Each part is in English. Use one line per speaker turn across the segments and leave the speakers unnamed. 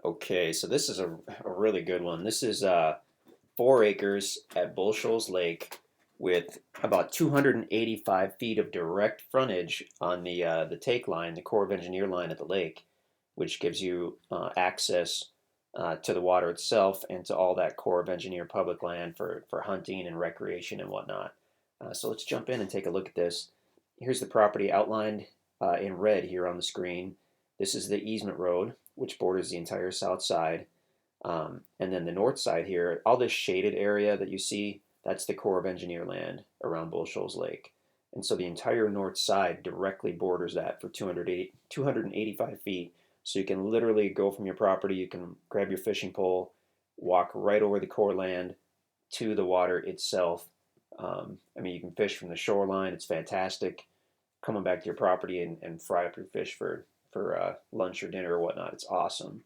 Okay, so this is a really good one. This is 4 acres at Bull Shoals Lake with about 285 feet of direct frontage on the take line, the Corps of Engineer line at the lake, which gives you access to the water itself and to all that Corps of Engineer public land for hunting and recreation and whatnot. So let's jump in and take a look at this. Here's the property outlined in red here on the screen. This is the easement road, which borders the entire south side. And then the north side here, all this shaded area that you see, that's the Corps of Engineer land around Bull Shoals Lake. And so the entire north side directly borders that for 285 feet. So you can literally go from your property, you can grab your fishing pole, walk right over the Corps land to the water itself. I mean, you can fish from the shoreline. It's fantastic. Coming back to your property and fry up your fish for lunch or dinner or whatnot. It's awesome.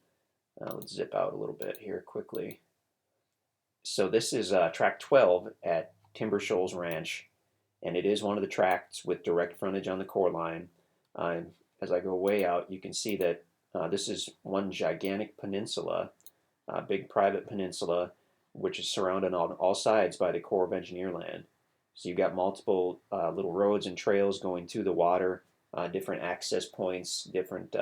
Let's zip out a little bit here quickly. So this is tract 12 at Timber Shoals Ranch, and it is one of the tracts with direct frontage on the core line. As I go way out, you can see that this is one gigantic peninsula, big private peninsula, which is surrounded on all sides by the Corps of Engineer land. So you've got multiple little roads and trails going to the water, different access points, different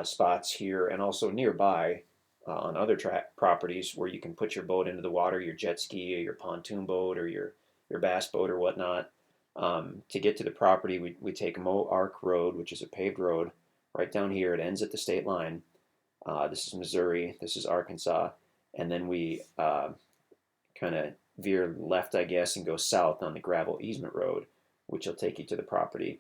spots here, and also nearby on other properties where you can put your boat into the water, your jet ski or your pontoon boat or your bass boat or whatnot. To get to the property, we take Mo Arc Road, which is a paved road, right down here. It ends at the state line. This is Missouri, this is Arkansas, and then we kind of veer left, I guess, and go south on the gravel easement road, which will take you to the property.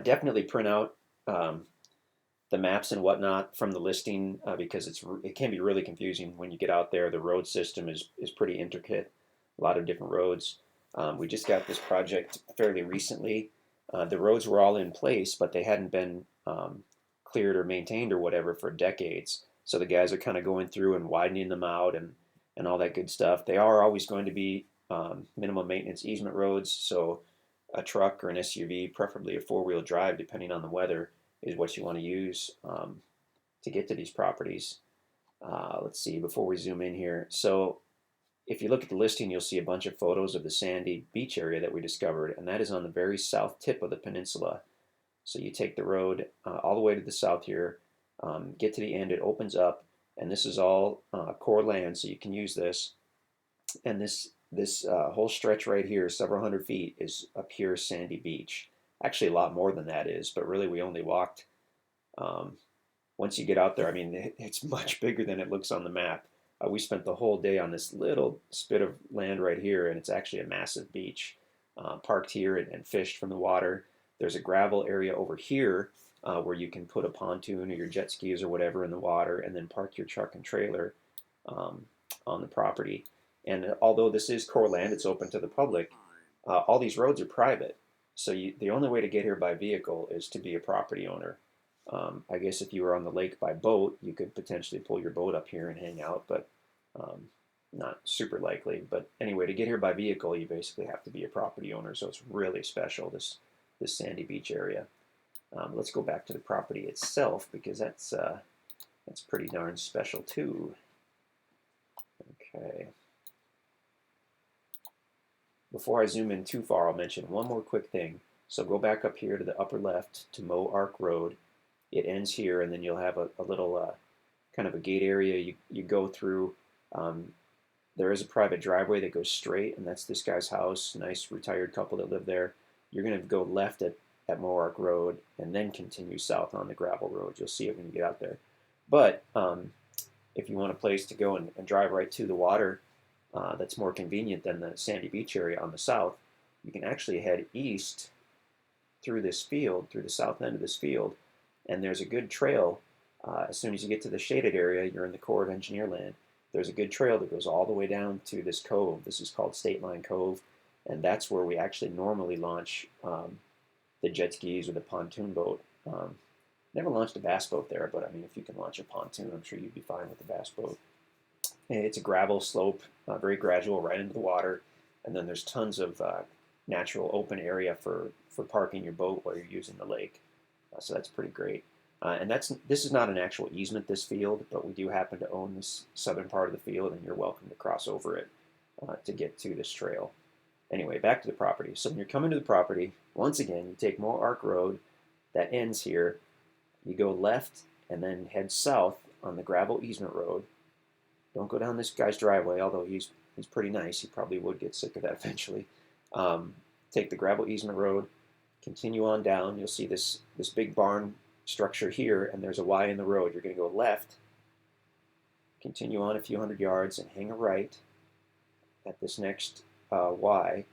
Definitely print out the maps and whatnot from the listing because it can be really confusing when you get out there. The road system is pretty intricate, a lot of different roads. We just got this project fairly recently. The roads were all in place, but they hadn't been cleared or maintained or whatever for decades. So the guys are kind of going through and widening them out and all that good stuff. They are always going to be minimum maintenance easement roads, so a truck or an SUV, preferably a four-wheel drive, depending on the weather, is what you want to use to get to these properties. Let's see, before we zoom in here. So if you look at the listing, you'll see a bunch of photos of the sandy beach area that we discovered, and that is on the very south tip of the peninsula. So you take the road all the way to the south here, get to the end, it opens up, and this is all core land, so you can use this. And this whole stretch right here, several hundred feet, is a pure sandy beach. Actually, a lot more than that is, but really we only walked. Um, Once you get out there, I mean, it's much bigger than it looks on the map. We spent the whole day on this little spit of land right here, and it's actually a massive beach. Parked here and fished from the water. There's a gravel area over here where you can put a pontoon or your jet skis or whatever in the water, and then park your truck and trailer um, on the property. And although this is core land, it's open to the public. All these roads are private, so the only way to get here by vehicle is to be a property owner. I guess if you were on the lake by boat, you could potentially pull your boat up here and hang out, but um, not super likely. But anyway, to get here by vehicle, you basically have to be a property owner, so it's really special, this sandy beach area. Let's go back to the property itself because that's pretty darn special too. Okay. Before I zoom in too far, I'll mention one more quick thing. So go back up here to the upper left to Mo Arc Road. It ends here, and then you'll have a little kind of a gate area you go through. Um, there is a private driveway that goes straight, and that's this guy's house. Nice retired couple that live there. You're going to go left at Mo Arc Road and then continue south on the gravel road. You'll see it when you get out there. But if you want a place to go and drive right to the water, that's more convenient than the sandy beach area on the south, you can actually head east through this field, through the south end of this field, and there's a good trail. As soon as you get to the shaded area, you're in the Corps of Engineer land. There's a good trail that goes all the way down to this cove. This is called State Line Cove, and that's where we actually normally launch the jet skis or the pontoon boat. Never launched a bass boat there, but I mean, if you can launch a pontoon, I'm sure you'd be fine with the bass boat. It's a gravel slope, very gradual, right into the water, and then there's tons of natural open area for parking your boat while you're using the lake. So that's pretty great. And this is not an actual easement, this field, but we do happen to own this southern part of the field, and you're welcome to cross over it to get to this trail. Anyway, back to the property. So when you're coming to the property, once again, you take Moore Ark Road that ends here. You go left and then head south on the gravel easement road. Don't go down this guy's driveway, although he's pretty nice. He probably would get sick of that eventually. Take the gravel easement road, continue on down. You'll see this big barn structure here, and there's a Y in the road. You're going to go left, continue on a few hundred yards, and hang a right at this next Y,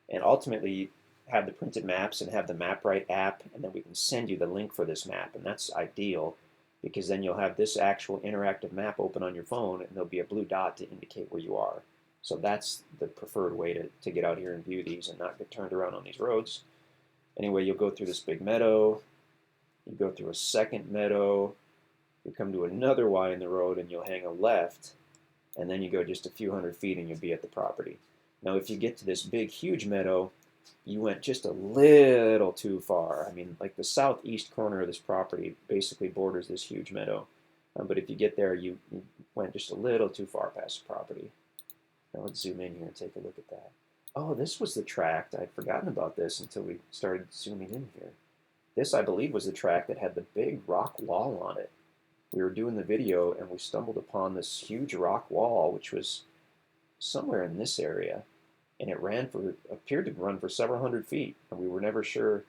and ultimately have the printed maps and have the MapRight app, and then we can send you the link for this map, and that's ideal because then you'll have this actual interactive map open on your phone, and there'll be a blue dot to indicate where you are. So that's the preferred way to get out here and view these and not get turned around on these roads. Anyway, you'll go through this big meadow, you go through a second meadow, you come to another Y in the road, and you'll hang a left, and then you go just a few hundred feet and you'll be at the property. Now if you get to this big huge meadow, you went just a little too far. I mean, like the southeast corner of this property basically borders this huge meadow. But if you get there, you went just a little too far past the property. Now let's zoom in here and take a look at that. Oh, this was the tract. I'd forgotten about this until we started zooming in here. This, I believe, was the tract that had the big rock wall on it. We were doing the video and we stumbled upon this huge rock wall, which was somewhere in this area. And it appeared to run for several hundred feet. And we were never sure,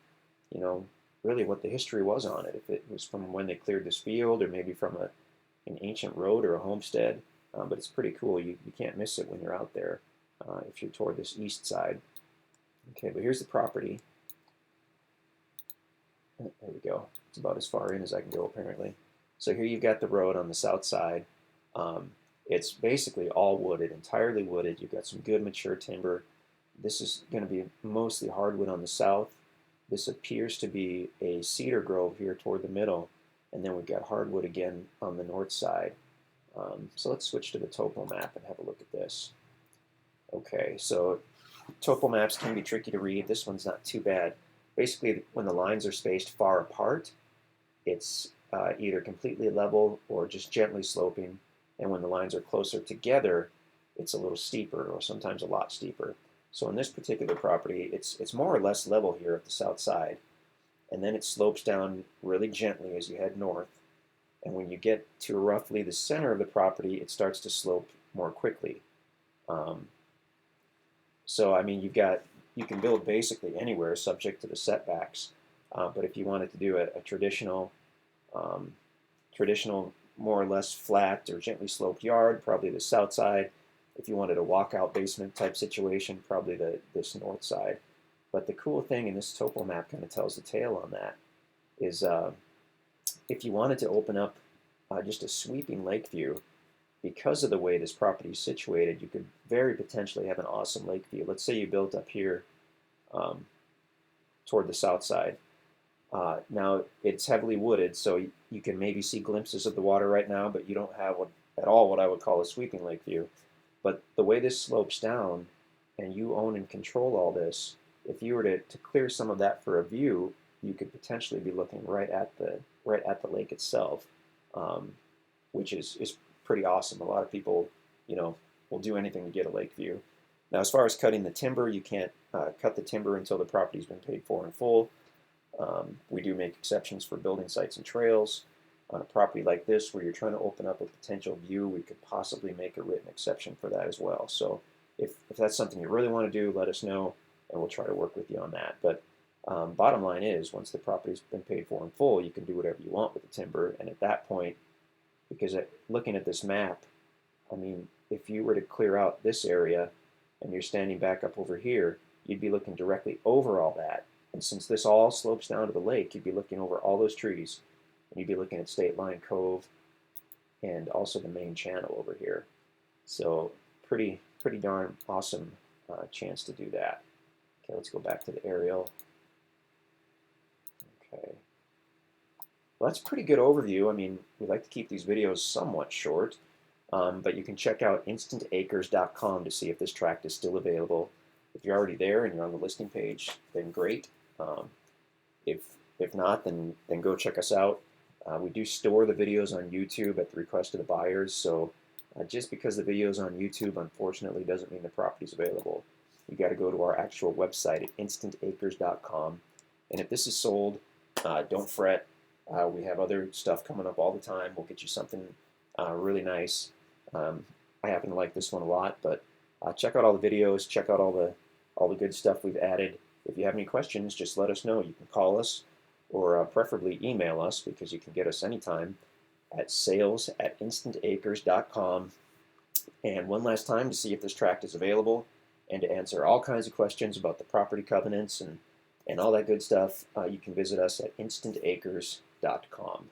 really what the history was on it. If it was from when they cleared this field or maybe from an ancient road or a homestead. But it's pretty cool. You can't miss it when you're out there if you're toward this east side. Okay, but here's the property. There we go. It's about as far in as I can go, apparently. So here you've got the road on the south side. It's basically all wooded, entirely wooded. You've got some good mature timber. This is going to be mostly hardwood on the south. This appears to be a cedar grove here toward the middle. And then we've got hardwood again on the north side. So let's switch to the topo map and have a look at this. Okay, so topo maps can be tricky to read. This one's not too bad. Basically, when the lines are spaced far apart, it's either completely level or just gently sloping. And when the lines are closer together, it's a little steeper or sometimes a lot steeper. So in this particular property, it's more or less level here at the south side. And then it slopes down really gently as you head north. And when you get to roughly the center of the property, it starts to slope more quickly. So I mean, you can build basically anywhere subject to the setbacks. But if you wanted to do a traditional more or less flat or gently sloped yard, probably the south side. If you wanted a walkout basement type situation, probably this north side. But the cool thing, and this topo map kind of tells the tale on that, is if you wanted to open up just a sweeping lake view, because of the way this property is situated, you could very potentially have an awesome lake view. Let's say you built up here toward the south side. Now, it's heavily wooded, so you can maybe see glimpses of the water right now, but you don't have at all what I would call a sweeping lake view. But the way this slopes down, and you own and control all this, if you were to clear some of that for a view, you could potentially be looking right at the lake itself, which is pretty awesome. A lot of people, will do anything to get a lake view. Now, as far as cutting the timber, you can't cut the timber until the property's been paid for in full. We do make exceptions for building sites and trails. On a property like this, where you're trying to open up a potential view, we could possibly make a written exception for that as well. So if that's something you really want to do, let us know, and we'll try to work with you on that. But bottom line is, once the property's been paid for in full, you can do whatever you want with the timber. And at that point, because looking at this map, I mean, if you were to clear out this area and you're standing back up over here, you'd be looking directly over all that. And since this all slopes down to the lake, you'd be looking over all those trees, and you'd be looking at State Line Cove and also the main channel over here. So pretty darn awesome chance to do that. Okay, let's go back to the aerial. Okay. Well, that's a pretty good overview. I mean, we like to keep these videos somewhat short, but you can check out InstantAcres.com to see if this tract is still available. If you're already there and you're on the listing page, then great. If not, then go check us out. We do store the videos on YouTube at the request of the buyers, so just because the video's on YouTube, unfortunately, doesn't mean the property's available. You got to go to our actual website at InstantAcres.com. And if this is sold, don't fret. We have other stuff coming up all the time. We'll get you something really nice. I happen to like this one a lot, but check out all the videos. Check out all the good stuff we've added. If you have any questions, just let us know. You can call us or preferably email us, because you can get us anytime at sales@instantacres.com. And one last time, to see if this tract is available and to answer all kinds of questions about the property covenants and all that good stuff, you can visit us at instantacres.com.